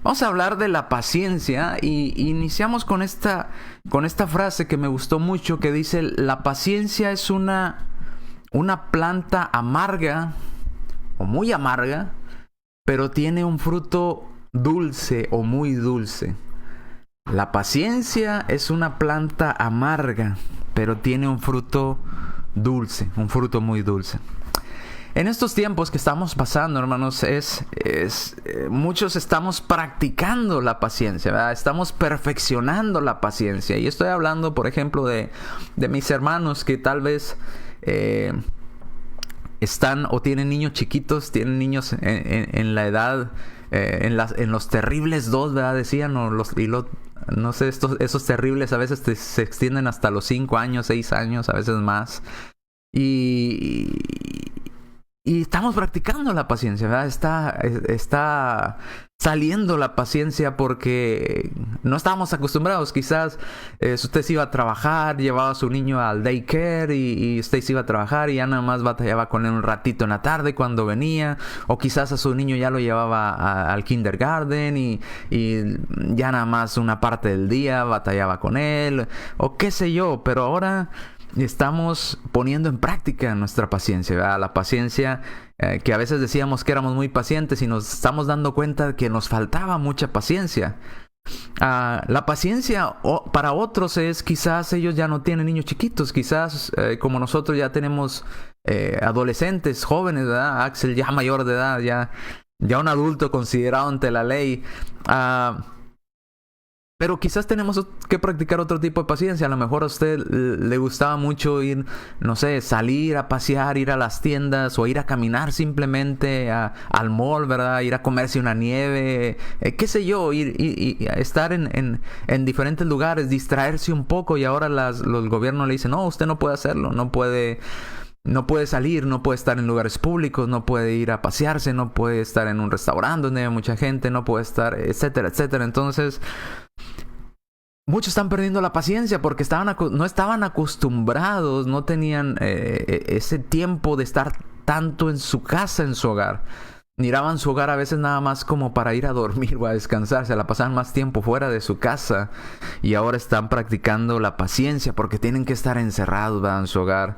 Vamos a hablar de la paciencia y iniciamos con esta frase que me gustó mucho que dice, la paciencia es una planta amarga o muy amarga, pero tiene un fruto dulce o muy dulce. La paciencia es una planta amarga, pero tiene un fruto dulce, un fruto muy dulce. En estos tiempos que estamos pasando, hermanos, muchos estamos practicando la paciencia, ¿verdad? Estamos perfeccionando la paciencia. Y estoy hablando, por ejemplo, de mis hermanos que tal vez están o tienen niños chiquitos, tienen niños en la edad, en los terribles dos, ¿verdad? Decían, no sé, esos terribles a veces se extienden hasta los 5 años, 6 años, a veces más. Y estamos practicando la paciencia, ¿verdad? Está saliendo la paciencia porque no estábamos acostumbrados. Quizás usted se iba a trabajar, llevaba a su niño al daycare y usted se iba a trabajar y ya nada más batallaba con él un ratito en la tarde cuando venía. O quizás a su niño ya lo llevaba al kindergarten y ya nada más una parte del día batallaba con él. O qué sé yo, pero ahora estamos poniendo en práctica nuestra paciencia, ¿verdad? La paciencia que a veces decíamos que éramos muy pacientes y nos estamos dando cuenta de que nos faltaba mucha paciencia. La paciencia para otros es quizás ellos ya no tienen niños chiquitos, quizás como nosotros ya tenemos adolescentes, jóvenes, ¿verdad? Axel ya mayor de edad, ya un adulto considerado ante la ley. Pero quizás tenemos que practicar otro tipo de paciencia. A lo mejor a usted le gustaba mucho ir, no sé, salir a pasear, ir a las tiendas o ir a caminar simplemente al mall, ¿verdad? Ir a comerse una nieve, qué sé yo, ir y estar en diferentes lugares, distraerse un poco y ahora los gobiernos le dicen, no, usted no puede hacerlo, no puede salir, no puede estar en lugares públicos, no puede ir a pasearse, no puede estar en un restaurante donde hay mucha gente, no puede estar, etcétera, etcétera. Entonces, muchos están perdiendo la paciencia porque no estaban acostumbrados, no tenían ese tiempo de estar tanto en su casa, en su hogar. Miraban su hogar a veces nada más como para ir a dormir o a descansar. Se la pasaban más tiempo fuera de su casa. Y ahora están practicando la paciencia porque tienen que estar encerrados, ¿verdad? En su hogar.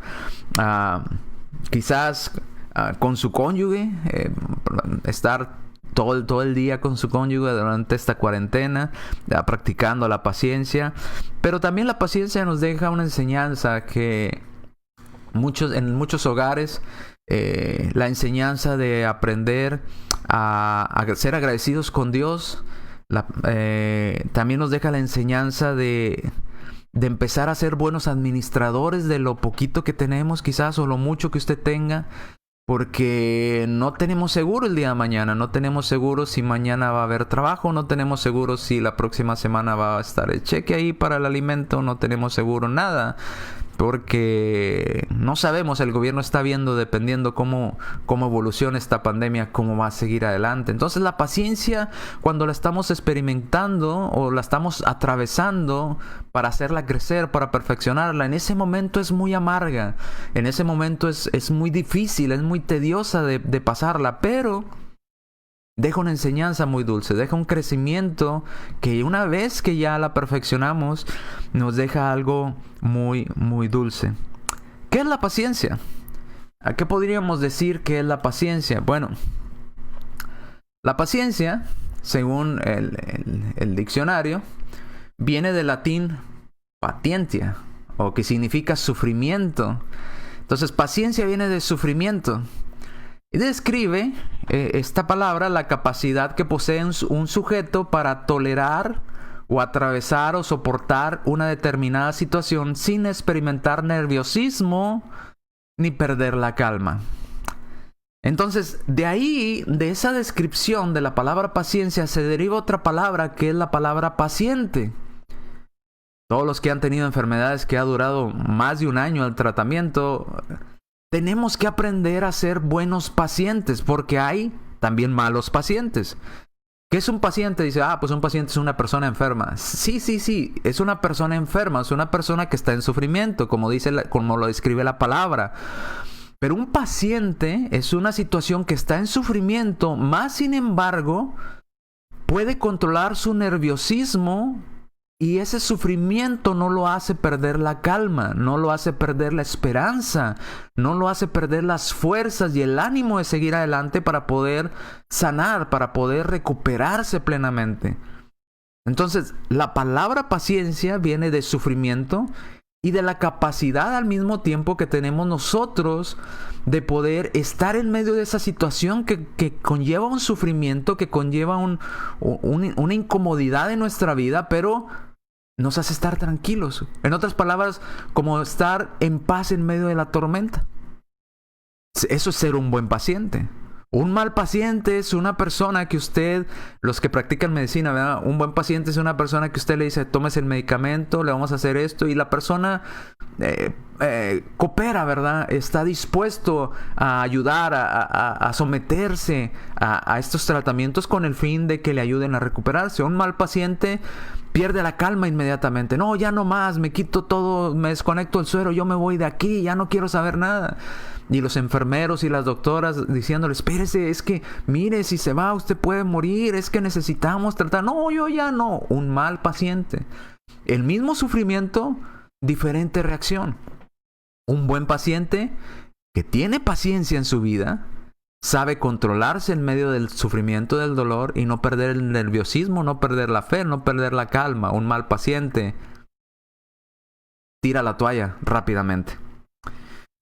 Quizás con su cónyuge. Estar todo el día con su cónyuge durante esta cuarentena, practicando la paciencia. Pero también la paciencia nos deja una enseñanza que en muchos hogares, la enseñanza de aprender a ser agradecidos con Dios, también nos deja la enseñanza de empezar a ser buenos administradores de lo poquito que tenemos quizás o lo mucho que usted tenga. Porque no tenemos seguro el día de mañana, no tenemos seguro si mañana va a haber trabajo, no tenemos seguro si la próxima semana va a estar el cheque ahí para el alimento, no tenemos seguro nada. Porque no sabemos, el gobierno está viendo, dependiendo cómo evoluciona esta pandemia, cómo va a seguir adelante. Entonces la paciencia, cuando la estamos experimentando o la estamos atravesando para hacerla crecer, para perfeccionarla, en ese momento es muy amarga, en ese momento es muy difícil, es muy tediosa de pasarla, pero deja una enseñanza muy dulce, deja un crecimiento que una vez que ya la perfeccionamos, nos deja algo muy, muy dulce. ¿Qué es la paciencia? ¿A qué podríamos decir que es la paciencia? Bueno, la paciencia, según el diccionario, viene del latín patientia, o que significa sufrimiento. Entonces, paciencia viene de sufrimiento. Y describe esta palabra la capacidad que posee un sujeto para tolerar o atravesar o soportar una determinada situación sin experimentar nerviosismo ni perder la calma. Entonces, de esa descripción de la palabra paciencia se deriva otra palabra que es la palabra paciente. Todos los que han tenido enfermedades que ha durado más de un año el tratamiento, tenemos que aprender a ser buenos pacientes porque hay también malos pacientes. ¿Qué es un paciente? Dice, pues un paciente es una persona enferma. Sí, es una persona enferma, es una persona que está en sufrimiento, como lo describe la palabra. Pero un paciente es una situación que está en sufrimiento, más sin embargo, puede controlar su nerviosismo y ese sufrimiento no lo hace perder la calma, no lo hace perder la esperanza, no lo hace perder las fuerzas y el ánimo de seguir adelante para poder sanar, para poder recuperarse plenamente. Entonces, la palabra paciencia viene de sufrimiento y de la capacidad al mismo tiempo que tenemos nosotros de poder estar en medio de esa situación que conlleva un sufrimiento, que conlleva una incomodidad en nuestra vida, pero nos hace estar tranquilos. En otras palabras, como estar en paz en medio de la tormenta. Eso es ser un buen paciente. Un mal paciente es una persona que usted, los que practican medicina, ¿verdad? Un buen paciente es una persona que usted le dice, tomes el medicamento, le vamos a hacer esto, y la persona coopera, ¿verdad? Está dispuesto a ayudar, a someterse a estos tratamientos con el fin de que le ayuden a recuperarse. Un mal paciente pierde la calma inmediatamente. No, ya no más, me quito todo, me desconecto el suero, yo me voy de aquí, ya no quiero saber nada. Y los enfermeros y las doctoras diciéndole, espérese, es que mire, si se va usted puede morir, es que necesitamos tratar. No, yo ya no. Un mal paciente. El mismo sufrimiento, diferente reacción. Un buen paciente que tiene paciencia en su vida, sabe controlarse en medio del sufrimiento, del dolor, y no perder el nerviosismo, no perder la fe, no perder la calma. Un mal paciente tira la toalla rápidamente.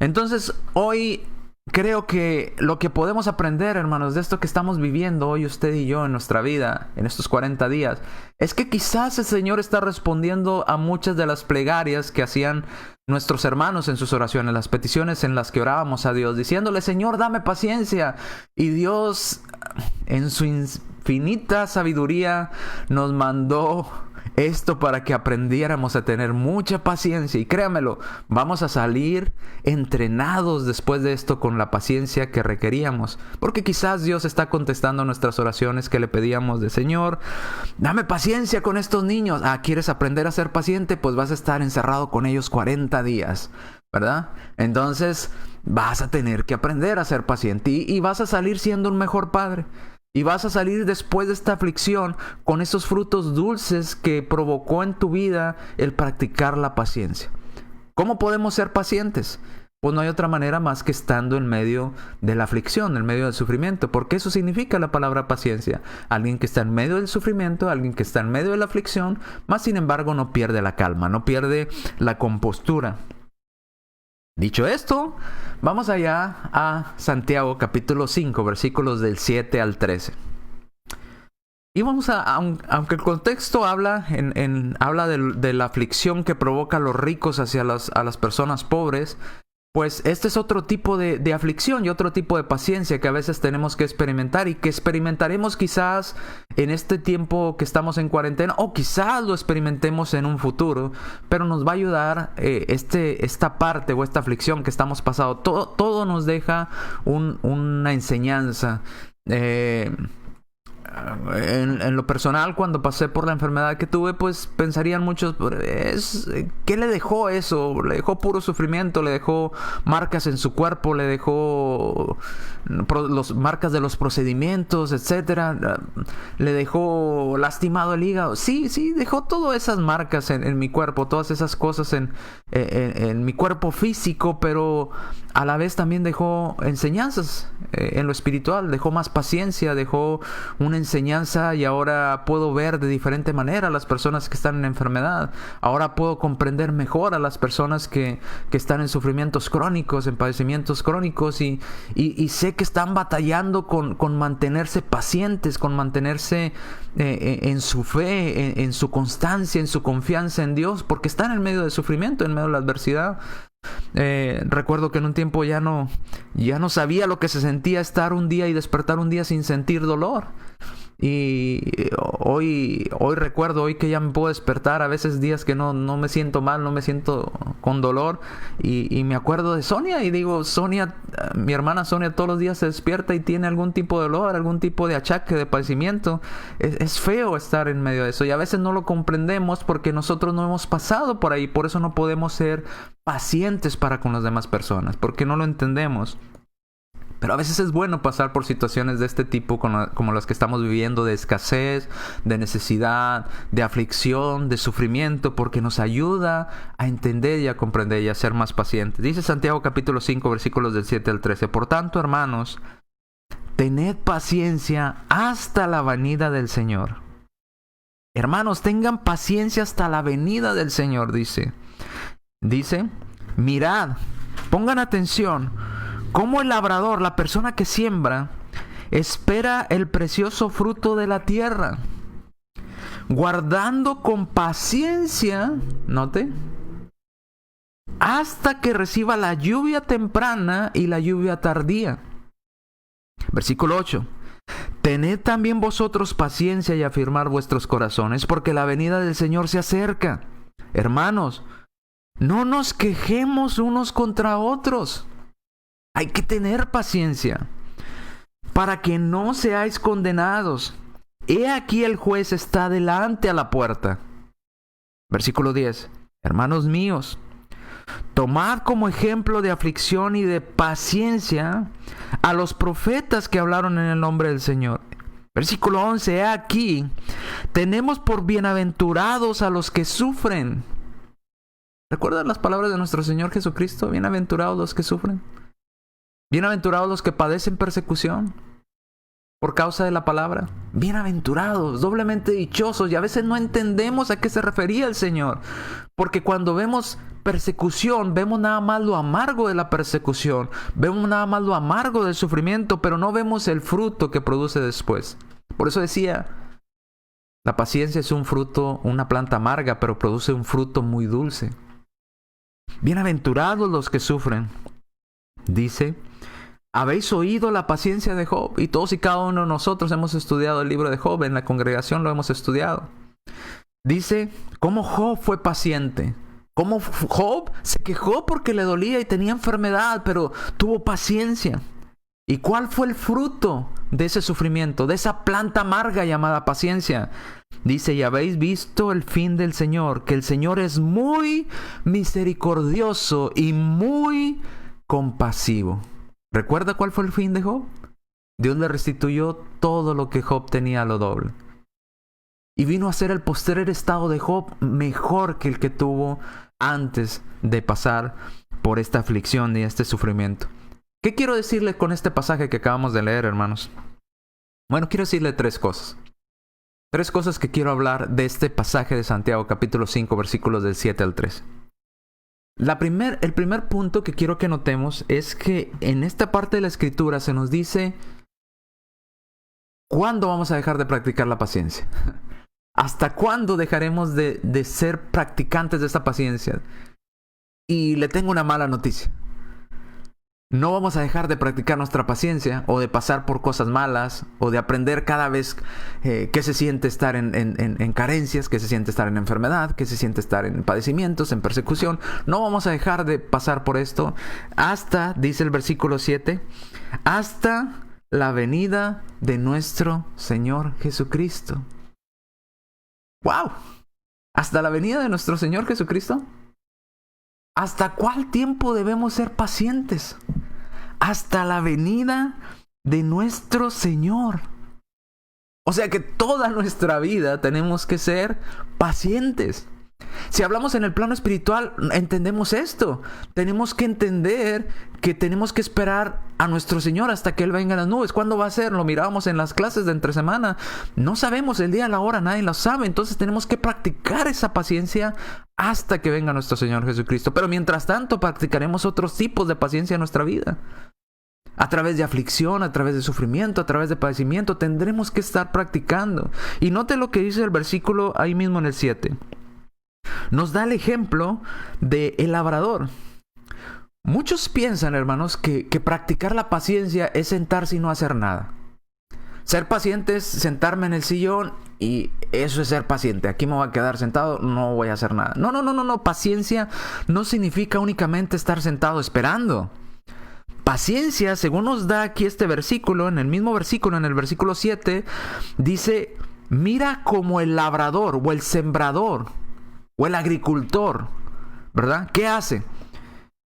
Entonces, hoy creo que lo que podemos aprender, hermanos, de esto que estamos viviendo hoy usted y yo en nuestra vida, en estos 40 días, es que quizás el Señor está respondiendo a muchas de las plegarias que hacían nuestros hermanos en sus oraciones, las peticiones en las que orábamos a Dios, diciéndole, Señor, dame paciencia. Y Dios, en su infinita sabiduría, nos mandó esto para que aprendiéramos a tener mucha paciencia. Y créamelo, vamos a salir entrenados después de esto con la paciencia que requeríamos. Porque quizás Dios está contestando nuestras oraciones que le pedíamos de Señor, dame paciencia con estos niños. ¿Quieres aprender a ser paciente? Pues vas a estar encerrado con ellos 40 días, ¿verdad? Entonces vas a tener que aprender a ser paciente y vas a salir siendo un mejor padre. Y vas a salir después de esta aflicción con esos frutos dulces que provocó en tu vida el practicar la paciencia. ¿Cómo podemos ser pacientes? Pues no hay otra manera más que estando en medio de la aflicción, en medio del sufrimiento. Porque eso significa la palabra paciencia. Alguien que está en medio del sufrimiento, alguien que está en medio de la aflicción, más sin embargo no pierde la calma, no pierde la compostura. Dicho esto, vamos allá a Santiago capítulo 5, versículos del 7 al 13. Y vamos aunque el contexto habla de la aflicción que provoca a los ricos hacia a las personas pobres, pues este es otro tipo de aflicción y otro tipo de paciencia que a veces tenemos que experimentar y que experimentaremos quizás en este tiempo que estamos en cuarentena, o quizás lo experimentemos en un futuro, pero nos va a ayudar esta parte o esta aflicción que estamos pasando. Todo nos deja una enseñanza. En lo personal, cuando pasé por la enfermedad que tuve, pues pensarían muchos, ¿qué le dejó eso? Le dejó puro sufrimiento, le dejó marcas en su cuerpo, le dejó marcas de los procedimientos, etcétera, le dejó lastimado el hígado. Sí, dejó todas esas marcas en mi cuerpo, todas esas cosas en mi cuerpo físico, pero a la vez también dejó enseñanzas en lo espiritual, dejó más paciencia, dejó una enseñanza, y ahora puedo ver de diferente manera a las personas que están en enfermedad. Ahora puedo comprender mejor a las personas que están en sufrimientos crónicos, en padecimientos crónicos, y sé que están batallando con mantenerse pacientes, con mantenerse en su fe, en su constancia, en su confianza en Dios, porque están en medio del sufrimiento, en medio de la adversidad. Recuerdo que en un tiempo ya no sabía lo que se sentía estar un día y despertar un día sin sentir dolor. Y hoy recuerdo, hoy que ya me puedo despertar, a veces días que no me siento mal, no me siento con dolor, y me acuerdo de Sonia y digo, Sonia, mi hermana Sonia, todos los días se despierta y tiene algún tipo de dolor, algún tipo de achaque, de padecimiento. Es feo estar en medio de eso, y a veces no lo comprendemos porque nosotros no hemos pasado por ahí. Por eso no podemos ser pacientes para con las demás personas, porque no lo entendemos. Pero a veces es bueno pasar por situaciones de este tipo como las que estamos viviendo, de escasez, de necesidad, de aflicción, de sufrimiento, porque nos ayuda a entender y a comprender y a ser más pacientes. Dice Santiago capítulo 5 versículos del 7 al 13. Por tanto, hermanos, tened paciencia hasta la venida del Señor. Hermanos, tengan paciencia hasta la venida del Señor, dice. Mirad, pongan atención, cómo el labrador, la persona que siembra, espera el precioso fruto de la tierra, guardando con paciencia, note, hasta que reciba la lluvia temprana y la lluvia tardía. Versículo 8. Tened también vosotros paciencia y afirmar vuestros corazones, porque la venida del Señor se acerca. Hermanos, no nos quejemos unos contra otros. Hay que tener paciencia para que no seáis condenados. He aquí el juez está delante a la puerta. Versículo 10. Hermanos míos, tomad como ejemplo de aflicción y de paciencia a los profetas que hablaron en el nombre del Señor. Versículo 11. He aquí, tenemos por bienaventurados a los que sufren. ¿Recuerdan las palabras de nuestro Señor Jesucristo? Bienaventurados los que sufren. Bienaventurados los que padecen persecución por causa de la palabra. Bienaventurados, doblemente dichosos. Y a veces no entendemos a qué se refería el Señor. Porque cuando vemos persecución, vemos nada más lo amargo de la persecución. Vemos nada más lo amargo del sufrimiento, pero no vemos el fruto que produce después. Por eso decía, la paciencia es un fruto, una planta amarga, pero produce un fruto muy dulce. Bienaventurados los que sufren. Dice, habéis oído la paciencia de Job, y todos y cada uno de nosotros hemos estudiado el libro de Job, en la congregación lo hemos estudiado. Dice, cómo Job fue paciente, cómo Job se quejó porque le dolía y tenía enfermedad, pero tuvo paciencia. ¿Y cuál fue el fruto de ese sufrimiento, de esa planta amarga llamada paciencia? Dice, y habéis visto el fin del Señor, que el Señor es muy misericordioso y muy compasivo. ¿Recuerda cuál fue el fin de Job? Dios le restituyó todo lo que Job tenía a lo doble. Y vino a ser el posterior estado de Job mejor que el que tuvo antes de pasar por esta aflicción y este sufrimiento. ¿Qué quiero decirle con este pasaje que acabamos de leer, hermanos? Bueno, quiero decirle tres cosas. Tres cosas que quiero hablar de este pasaje de Santiago, capítulo 5, versículos del 7 al 13. El primer punto que quiero que notemos es que en esta parte de la Escritura se nos dice ¿cuándo vamos a dejar de practicar la paciencia? ¿Hasta cuándo dejaremos de ser practicantes de esta paciencia? Y le tengo una mala noticia. No vamos a dejar de practicar nuestra paciencia o de pasar por cosas malas o de aprender cada vez qué se siente estar en carencias, qué se siente estar en enfermedad, qué se siente estar en padecimientos, en persecución. No vamos a dejar de pasar por esto hasta, dice el versículo 7, hasta la venida de nuestro Señor Jesucristo. ¡Wow! ¿Hasta la venida de nuestro Señor Jesucristo? ¿Hasta cuál tiempo debemos ser pacientes? Hasta la venida de nuestro Señor. O sea que toda nuestra vida tenemos que ser pacientes. Si hablamos en el plano espiritual, entendemos esto. Tenemos que entender que tenemos que esperar a nuestro Señor hasta que Él venga en las nubes. ¿Cuándo va a ser? Lo mirábamos en las clases de entre semana. No sabemos el día, la hora, nadie lo sabe. Entonces tenemos que practicar esa paciencia hasta que venga nuestro Señor Jesucristo. Pero mientras tanto practicaremos otros tipos de paciencia en nuestra vida. A través de aflicción, a través de sufrimiento, a través de padecimiento, tendremos que estar practicando. Y note lo que dice el versículo ahí mismo en el 7. Nos da el ejemplo del labrador. Muchos piensan, hermanos, que practicar la paciencia es sentarse y no hacer nada. Ser paciente es sentarme en el sillón y eso es ser paciente. Aquí me voy a quedar sentado, no voy a hacer nada. No. Paciencia no significa únicamente estar sentado esperando. Paciencia, según nos da aquí este versículo, en el mismo versículo, en el versículo 7, dice, mira como el labrador o el sembrador o el agricultor, ¿verdad? ¿Qué hace?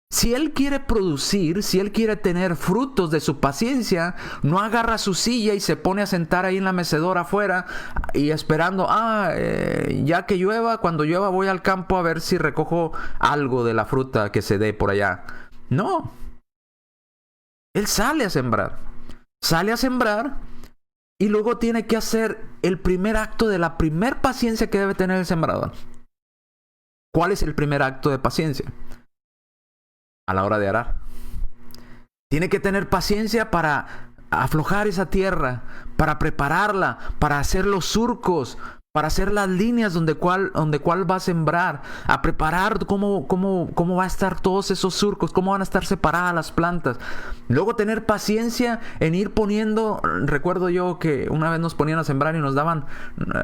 Si él quiere producir, si él quiere tener frutos de su paciencia, no agarra su silla y se pone a sentar ahí en la mecedora afuera y esperando, ya que llueva, cuando llueva voy al campo a ver si recojo algo de la fruta que se dé por allá. No. Él sale a sembrar. Sale a sembrar y luego tiene que hacer el primer acto de la primer paciencia que debe tener el sembrador. ¿Cuál es el primer acto de paciencia? A la hora de arar. Tiene que tener paciencia para aflojar esa tierra, para prepararla, para hacer los surcos, para hacer las líneas donde cuál va a sembrar, a preparar cómo va a estar todos esos surcos, cómo van a estar separadas las plantas. Luego tener paciencia en ir poniendo, recuerdo yo que una vez nos ponían a sembrar y nos daban,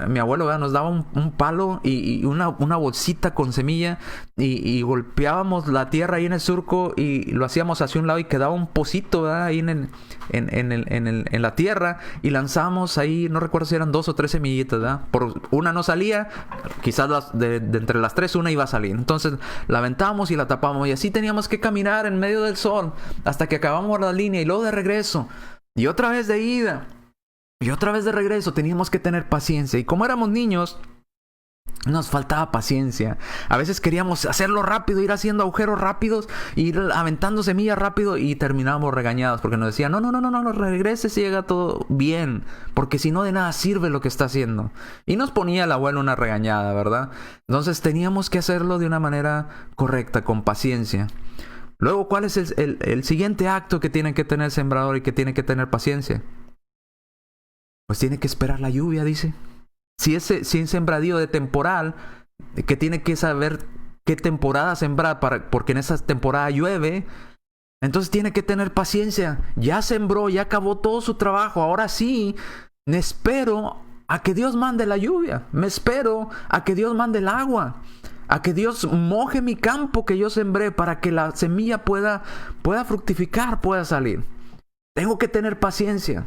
mi abuelo, ¿verdad?, nos daba un palo y una bolsita con semilla y golpeábamos la tierra ahí en el surco y lo hacíamos hacia un lado y quedaba un pocito, ¿verdad?, ahí en la tierra y lanzábamos ahí, no recuerdo si eran 2 o 3 semillitas, ¿verdad? Por una no salía, quizás de entre las 3 una iba a salir. Entonces la aventábamos y la tapábamos y así teníamos que caminar en medio del sol hasta que acabamos la línea y luego de regreso y otra vez de ida y otra vez de regreso. Teníamos que tener paciencia y como éramos niños nos faltaba paciencia. A veces queríamos hacerlo rápido, ir haciendo agujeros rápidos, ir aventando semillas rápido y terminábamos regañados porque nos decían, no, regrese si llega todo bien, porque si no de nada sirve lo que está haciendo. Y nos ponía el abuelo una regañada, ¿verdad? Entonces teníamos que hacerlo de una manera correcta, con paciencia. Luego, ¿cuál es el siguiente acto que tiene que tener el sembrador y que tiene que tener paciencia? Pues tiene que esperar la lluvia, dice. Si es sembradío de temporal, que tiene que saber qué temporada sembrar porque en esa temporada llueve, entonces tiene que tener paciencia. Ya sembró, ya acabó todo su trabajo. Ahora sí, me espero a que Dios mande la lluvia. Me espero a que Dios mande el agua. A que Dios moje mi campo que yo sembré para que la semilla pueda fructificar, pueda salir. Tengo que tener paciencia.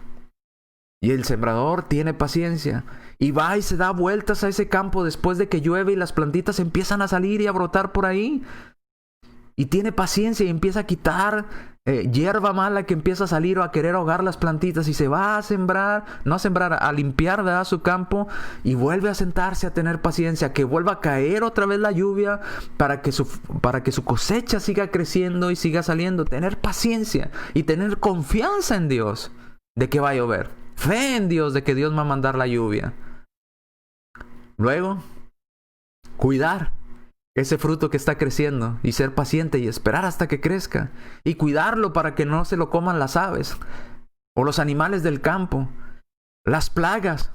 Y el sembrador tiene paciencia y va y se da vueltas a ese campo después de que llueve y las plantitas empiezan a salir y a brotar por ahí. Y tiene paciencia y empieza a quitar hierba mala que empieza a salir o a querer ahogar las plantitas y se va a sembrar, a limpiar, ¿verdad?, su campo y vuelve a sentarse a tener paciencia, que vuelva a caer otra vez la lluvia para que su cosecha siga creciendo y siga saliendo. Tener paciencia y tener confianza en Dios de que va a llover. Fe en Dios de que Dios va a mandar la lluvia. Luego, cuidar ese fruto que está creciendo y ser paciente y esperar hasta que crezca. Y cuidarlo para que no se lo coman las aves o los animales del campo, las plagas.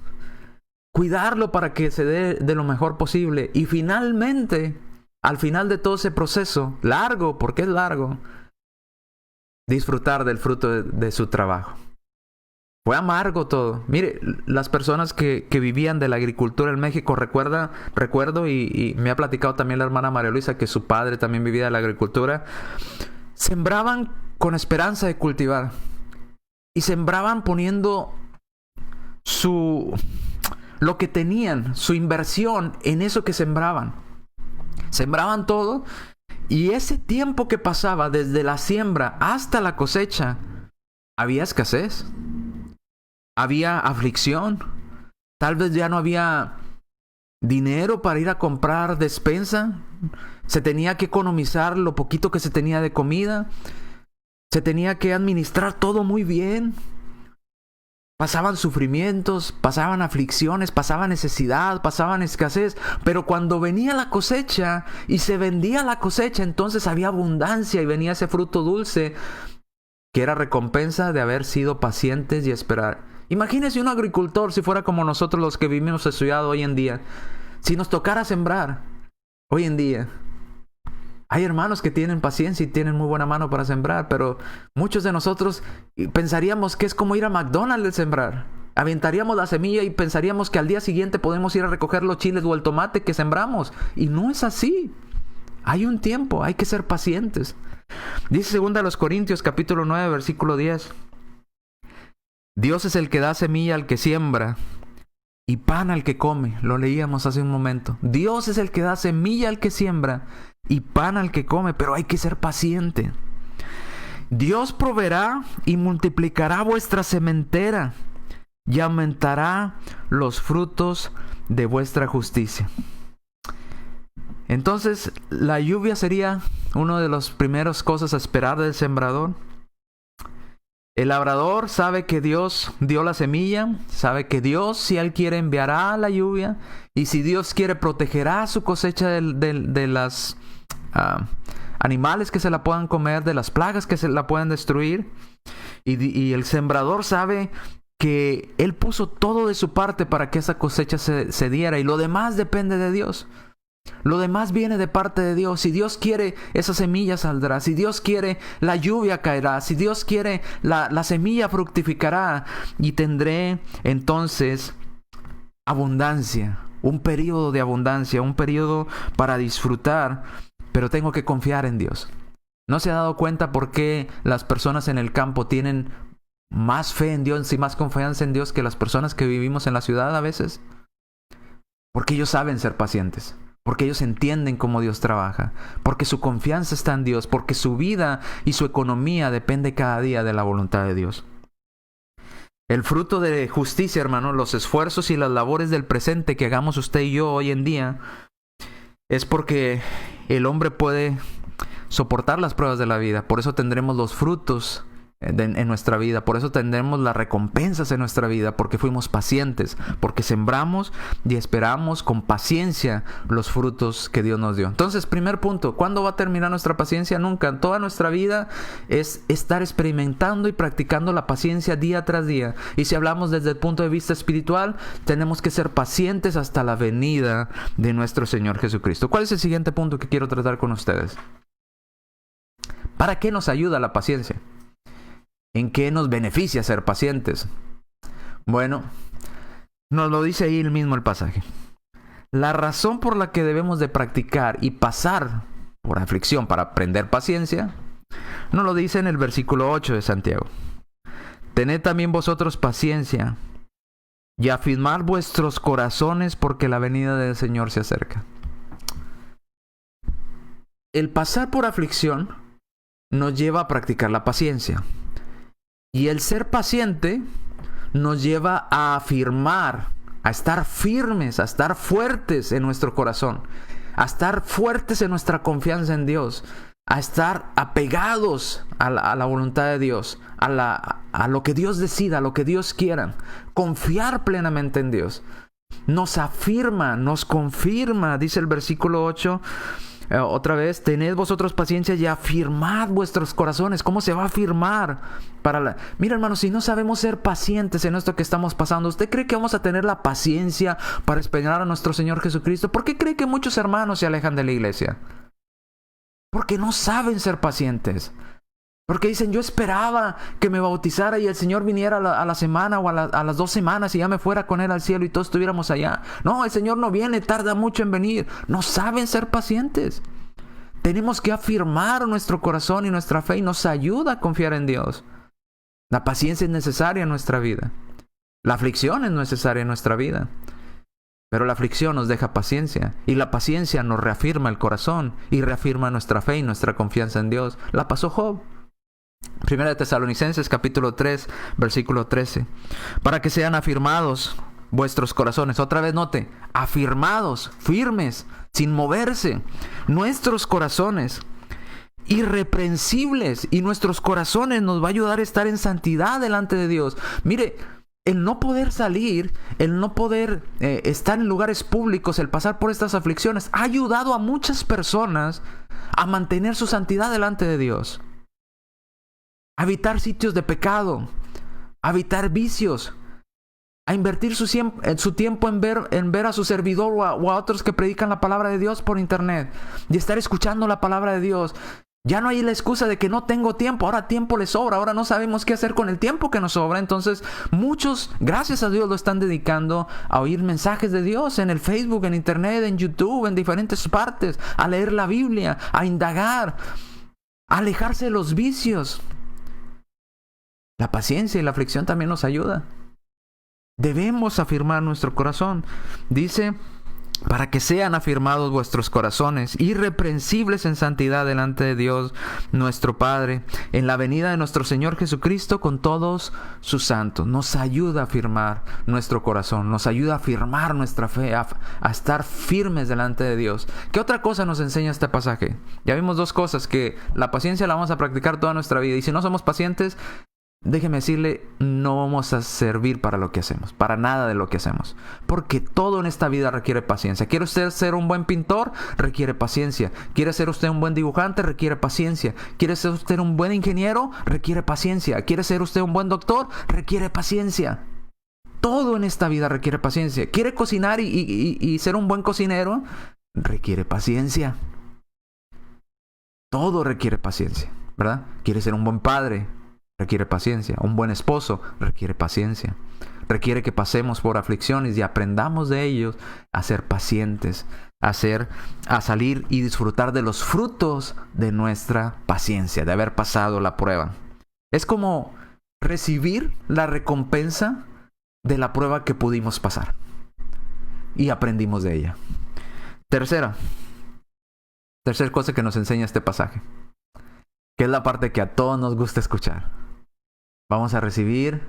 Cuidarlo para que se dé de lo mejor posible. Y finalmente, al final de todo ese proceso, largo, porque es largo, disfrutar del fruto de su trabajo. Fue amargo todo. Mire, las personas que vivían de la agricultura en México, recuerdo y me ha platicado también la hermana María Luisa que su padre también vivía de la agricultura, sembraban con esperanza de cultivar. Y sembraban poniendo lo que tenían, su inversión en eso que sembraban. Sembraban todo y ese tiempo que pasaba desde la siembra hasta la cosecha, había escasez. Había aflicción. Tal vez ya no había dinero para ir a comprar despensa. Se tenía que economizar lo poquito que se tenía de comida. Se tenía que administrar todo muy bien. Pasaban sufrimientos, pasaban aflicciones, pasaba necesidad, pasaban escasez. Pero cuando venía la cosecha y se vendía la cosecha, entonces había abundancia y venía ese fruto dulce que era recompensa de haber sido pacientes y esperar. Imagínese un agricultor si fuera como nosotros los que vivimos estudiado hoy en día. Si nos tocara sembrar hoy en día. Hay hermanos que tienen paciencia y tienen muy buena mano para sembrar, pero muchos de nosotros pensaríamos que es como ir a McDonald's de sembrar. Aventaríamos la semilla y pensaríamos que al día siguiente podemos ir a recoger los chiles o el tomate que sembramos. Y no es así. Hay un tiempo, hay que ser pacientes. Dice 2 Corintios capítulo 9, versículo 10. Dios es el que da semilla al que siembra y pan al que come. Lo leíamos hace un momento. Dios es el que da semilla al que siembra y pan al que come, pero hay que ser paciente. Dios proveerá y multiplicará vuestra sementera y aumentará los frutos de vuestra justicia. Entonces, la lluvia sería una de las primeras cosas a esperar del sembrador. El labrador sabe que Dios dio la semilla, sabe que Dios, si Él quiere, enviará la lluvia, y si Dios quiere, protegerá su cosecha de las animales que se la puedan comer, de las plagas que se la puedan destruir. Y el sembrador sabe que Él puso todo de su parte para que esa cosecha se diera, y lo demás depende de Dios. Lo demás viene de parte de Dios. Si Dios quiere, esa semilla saldrá. Si Dios quiere, la lluvia caerá. Si Dios quiere, la semilla fructificará. Y tendré entonces abundancia. Un periodo de abundancia. Un periodo para disfrutar. Pero tengo que confiar en Dios. ¿No se ha dado cuenta por qué las personas en el campo tienen más fe en Dios y más confianza en Dios que las personas que vivimos en la ciudad a veces? Porque ellos saben ser pacientes. Porque ellos entienden cómo Dios trabaja, porque su confianza está en Dios, porque su vida y su economía depende cada día de la voluntad de Dios. El fruto de justicia, hermano, los esfuerzos y las labores del presente que hagamos usted y yo hoy en día, es porque el hombre puede soportar las pruebas de la vida. Por eso tendremos los frutos en nuestra vida, por eso tendremos las recompensas en nuestra vida, porque fuimos pacientes, porque sembramos y esperamos con paciencia los frutos que Dios nos dio. Entonces, primer punto, ¿cuándo va a terminar nuestra paciencia? Nunca. Toda nuestra vida es estar experimentando y practicando la paciencia día tras día. Y si hablamos desde el punto de vista espiritual, tenemos que ser pacientes hasta la venida de nuestro Señor Jesucristo. ¿Cuál es el siguiente punto que quiero tratar con ustedes? ¿Para qué nos ayuda la paciencia? ¿En qué nos beneficia ser pacientes? Bueno, nos lo dice ahí mismo el pasaje. La razón por la que debemos de practicar y pasar por aflicción para aprender paciencia, nos lo dice en el versículo 8 de Santiago. Tened también vosotros paciencia y afirmad vuestros corazones, porque la venida del Señor se acerca. El pasar por aflicción nos lleva a practicar la paciencia. Y el ser paciente nos lleva a afirmar, a estar firmes, a estar fuertes en nuestro corazón, a estar fuertes en nuestra confianza en Dios, a estar apegados a la voluntad de Dios, a lo que Dios decida, a lo que Dios quiera, confiar plenamente en Dios. Nos afirma, nos confirma, dice el versículo 8. Otra vez, tened vosotros paciencia y afirmad vuestros corazones. ¿Cómo se va a afirmar? Mira, hermano, si no sabemos ser pacientes en esto que estamos pasando, ¿usted cree que vamos a tener la paciencia para esperar a nuestro Señor Jesucristo? ¿Por qué cree que muchos hermanos se alejan de la iglesia? Porque no saben ser pacientes. Porque dicen, yo esperaba que me bautizara y el Señor viniera a la semana o a las 2 semanas y ya me fuera con Él al cielo y todos estuviéramos allá. No, el Señor no viene, tarda mucho en venir. No saben ser pacientes. Tenemos que afirmar nuestro corazón y nuestra fe, y nos ayuda a confiar en Dios. La paciencia es necesaria en nuestra vida. La aflicción es necesaria en nuestra vida. Pero la aflicción nos deja paciencia, y la paciencia nos reafirma el corazón y reafirma nuestra fe y nuestra confianza en Dios. La pasó Job. Primera de Tesalonicenses capítulo 3 versículo 13. Para que sean afirmados vuestros corazones. Otra vez note, afirmados, firmes, sin moverse. Nuestros corazones irreprensibles, y nuestros corazones nos va a ayudar a estar en santidad delante de Dios. Mire, el no poder salir, el no poder estar en lugares públicos, el pasar por estas aflicciones, ha ayudado a muchas personas a mantener su santidad delante de Dios. A evitar sitios de pecado, a evitar vicios, a invertir su tiempo en ver a su servidor o a otros que predican la palabra de Dios por internet, y estar escuchando la palabra de Dios. Ya no hay la excusa de que no tengo tiempo, ahora tiempo les sobra, ahora no sabemos qué hacer con el tiempo que nos sobra. Entonces muchos, gracias a Dios, lo están dedicando a oír mensajes de Dios en el Facebook, en internet, en YouTube, en diferentes partes, a leer la Biblia, a indagar, a alejarse de los vicios. La paciencia y la aflicción también nos ayuda. Debemos afirmar nuestro corazón. Dice para que sean afirmados vuestros corazones, irreprensibles en santidad delante de Dios nuestro Padre, en la venida de nuestro Señor Jesucristo con todos sus santos. Nos ayuda a afirmar nuestro corazón, nos ayuda a afirmar nuestra fe, a estar firmes delante de Dios. ¿Qué otra cosa nos enseña este pasaje? Ya vimos dos cosas, que la paciencia la vamos a practicar toda nuestra vida, y si no somos pacientes, déjeme decirle, no vamos a servir para lo que hacemos, para nada de lo que hacemos. Porque todo en esta vida requiere paciencia. ¿Quiere usted ser un buen pintor? Requiere paciencia. ¿Quiere ser usted un buen dibujante? Requiere paciencia. ¿Quiere ser usted un buen ingeniero? Requiere paciencia. ¿Quiere ser usted un buen doctor? Requiere paciencia. Todo en esta vida requiere paciencia. ¿Quiere cocinar y ser un buen cocinero? Requiere paciencia. Todo requiere paciencia, ¿verdad? ¿Quiere ser un buen padre? Requiere paciencia. Un buen esposo requiere paciencia. Requiere que pasemos por aflicciones y aprendamos de ellos a ser pacientes, a salir y disfrutar de los frutos de nuestra paciencia, de haber pasado la prueba. Es como recibir la recompensa de la prueba que pudimos pasar y aprendimos de ella. Tercera cosa que nos enseña este pasaje, que es la parte que a todos nos gusta escuchar. Vamos a recibir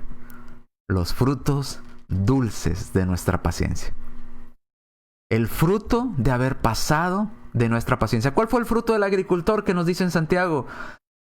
los frutos dulces de nuestra paciencia. El fruto de haber pasado de nuestra paciencia. ¿Cuál fue el fruto del agricultor que nos dice en Santiago?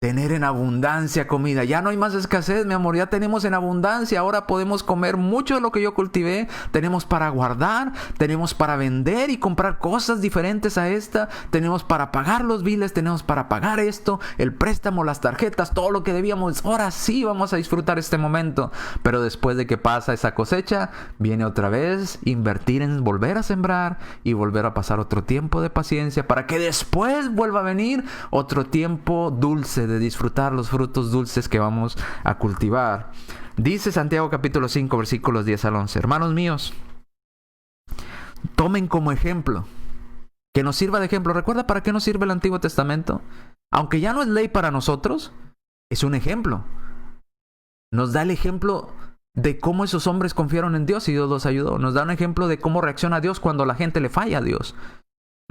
Tener en abundancia comida. Ya no hay más escasez, mi amor. Ya tenemos en abundancia. Ahora podemos comer mucho de lo que yo cultivé. Tenemos para guardar. Tenemos para vender y comprar cosas diferentes a esta. Tenemos para pagar los biles. Tenemos para pagar esto. El préstamo, las tarjetas, todo lo que debíamos. Ahora sí vamos a disfrutar este momento. Pero después de que pasa esa cosecha, viene otra vez invertir en volver a sembrar y volver a pasar otro tiempo de paciencia para que después vuelva a venir otro tiempo dulce de disfrutar los frutos dulces que vamos a cultivar. Dice Santiago capítulo 5 versículos 10 al 11. Hermanos míos, tomen como ejemplo, que nos sirva de ejemplo. ¿Recuerda para qué nos sirve el Antiguo Testamento? Aunque ya no es ley para nosotros, es un ejemplo. Nos da el ejemplo de cómo esos hombres confiaron en Dios y Dios los ayudó. Nos da un ejemplo de cómo reacciona Dios cuando la gente le falla a Dios.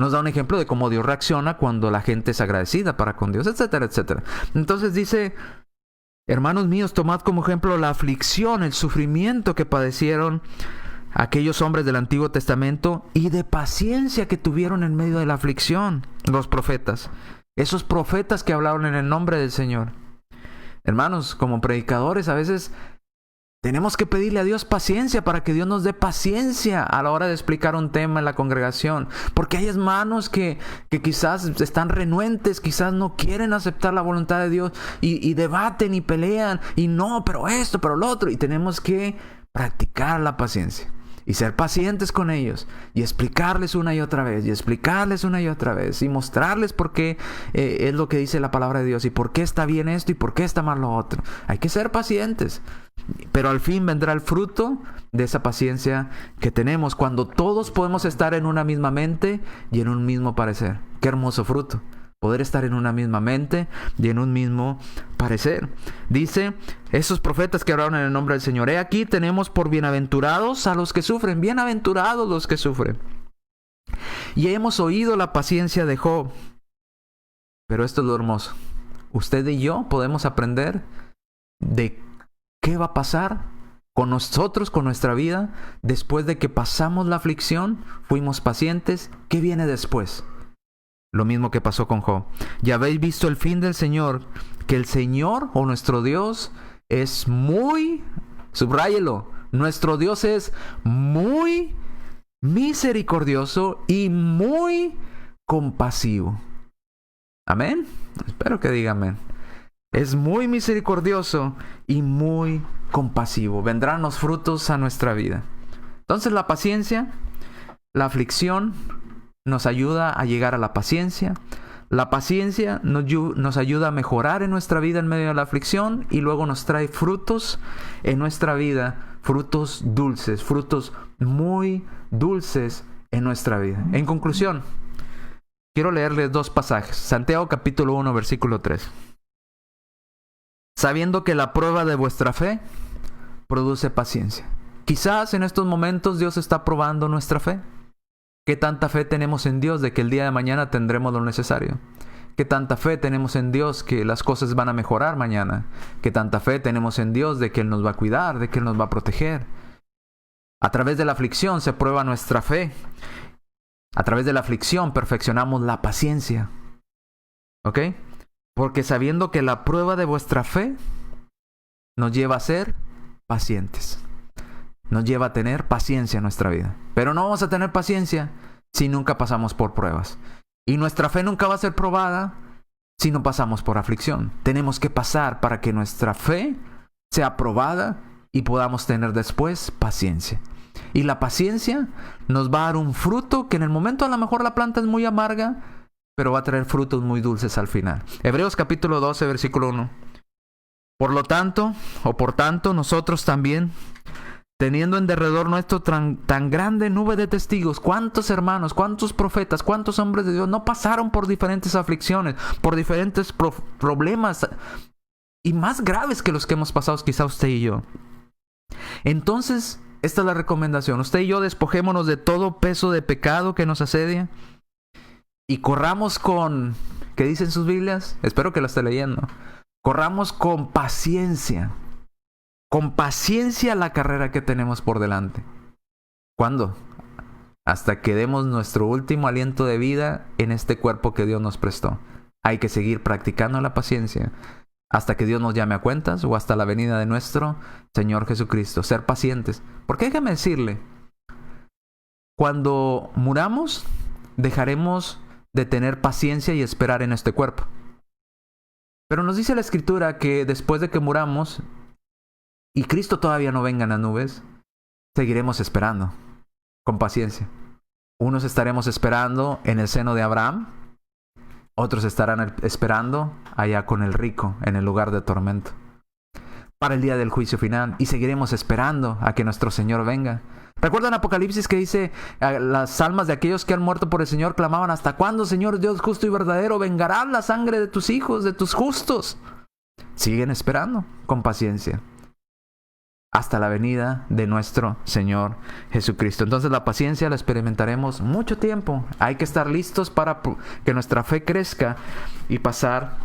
Nos da un ejemplo de cómo Dios reacciona cuando la gente es agradecida para con Dios, etcétera, etcétera. Entonces dice, hermanos míos, tomad como ejemplo la aflicción, el sufrimiento que padecieron aquellos hombres del Antiguo Testamento y de paciencia que tuvieron en medio de la aflicción los profetas. Esos profetas que hablaron en el nombre del Señor. Hermanos, como predicadores a veces tenemos que pedirle a Dios paciencia para que Dios nos dé paciencia a la hora de explicar un tema en la congregación. Porque hay hermanos que quizás están renuentes, quizás no quieren aceptar la voluntad de Dios y debaten y pelean y no, pero esto, pero lo otro. Y tenemos que practicar la paciencia y ser pacientes con ellos y explicarles una y otra vez y explicarles una y otra vez y mostrarles por qué es lo que dice la palabra de Dios y por qué está bien esto y por qué está mal lo otro. Hay que ser pacientes, pero al fin vendrá el fruto de esa paciencia que tenemos cuando todos podemos estar en una misma mente y en un mismo parecer. Qué hermoso fruto, poder estar en una misma mente y en un mismo parecer. Dice, esos profetas que hablaron en el nombre del Señor. He aquí tenemos por bienaventurados a los que sufren. Bienaventurados los que sufren. Y hemos oído la paciencia de Job. Pero esto es lo hermoso. Usted y yo podemos aprender de qué va a pasar con nosotros, con nuestra vida, después de que pasamos la aflicción, fuimos pacientes. ¿Qué viene después? Lo mismo que pasó con Job. Ya habéis visto el fin del Señor, que el Señor o nuestro Dios es muy, subráyelo, nuestro Dios es muy misericordioso y muy compasivo. Amén. Espero que diga amén. Es muy misericordioso y muy compasivo. Vendrán los frutos a nuestra vida. Entonces la paciencia, la aflicción, nos ayuda a llegar a la paciencia. La paciencia nos ayuda a mejorar en nuestra vida en medio de la aflicción y luego nos trae frutos en nuestra vida, frutos dulces, frutos muy dulces en nuestra vida. En conclusión, quiero leerles dos pasajes. Santiago capítulo 1, versículo 3. Sabiendo que la prueba de vuestra fe produce paciencia. Quizás en estos momentos Dios está probando nuestra fe. ¿Qué tanta fe tenemos en Dios de que el día de mañana tendremos lo necesario? ¿Qué tanta fe tenemos en Dios que las cosas van a mejorar mañana? ¿Qué tanta fe tenemos en Dios de que Él nos va a cuidar, de que Él nos va a proteger? A través de la aflicción se prueba nuestra fe. A través de la aflicción perfeccionamos la paciencia. ¿Ok? Porque sabiendo que la prueba de vuestra fe nos lleva a ser pacientes. Nos lleva a tener paciencia en nuestra vida. Pero no vamos a tener paciencia si nunca pasamos por pruebas. Y nuestra fe nunca va a ser probada si no pasamos por aflicción. Tenemos que pasar para que nuestra fe sea probada y podamos tener después paciencia. Y la paciencia nos va a dar un fruto que en el momento a lo mejor la planta es muy amarga, pero va a traer frutos muy dulces al final. Hebreos capítulo 12, versículo 1. Por tanto, nosotros también, teniendo en derredor nuestro tan grande nube de testigos, ¿cuántos hermanos, cuántos profetas, cuántos hombres de Dios no pasaron por diferentes aflicciones, por diferentes problemas y más graves que los que hemos pasado quizá usted y yo? Entonces, esta es la recomendación. Usted y yo despojémonos de todo peso de pecado que nos asedia y corramos con, ¿qué dicen sus Biblias? Espero que la esté leyendo. Corramos con paciencia la carrera que tenemos por delante. ¿Cuándo? Hasta que demos nuestro último aliento de vida en este cuerpo que Dios nos prestó. Hay que seguir practicando la paciencia hasta que Dios nos llame a cuentas o hasta la venida de nuestro Señor Jesucristo. Ser pacientes. Porque déjame decirle, cuando muramos, dejaremos de tener paciencia y esperar en este cuerpo. Pero nos dice la Escritura que después de que muramos y Cristo todavía no venga en las nubes, seguiremos esperando con paciencia. Unos estaremos esperando en el seno de Abraham, otros estarán esperando allá con el rico en el lugar de tormento para el día del juicio final, y seguiremos esperando a que nuestro Señor venga. ¿Recuerdan Apocalipsis que dice las almas de aquellos que han muerto por el Señor clamaban: ¿hasta cuándo, Señor Dios justo y verdadero, vengará la sangre de tus hijos, de tus justos? Siguen esperando con paciencia hasta la venida de nuestro Señor Jesucristo. Entonces la paciencia la experimentaremos mucho tiempo. Hay que estar listos para que nuestra fe crezca y pasar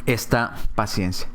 esta paciencia.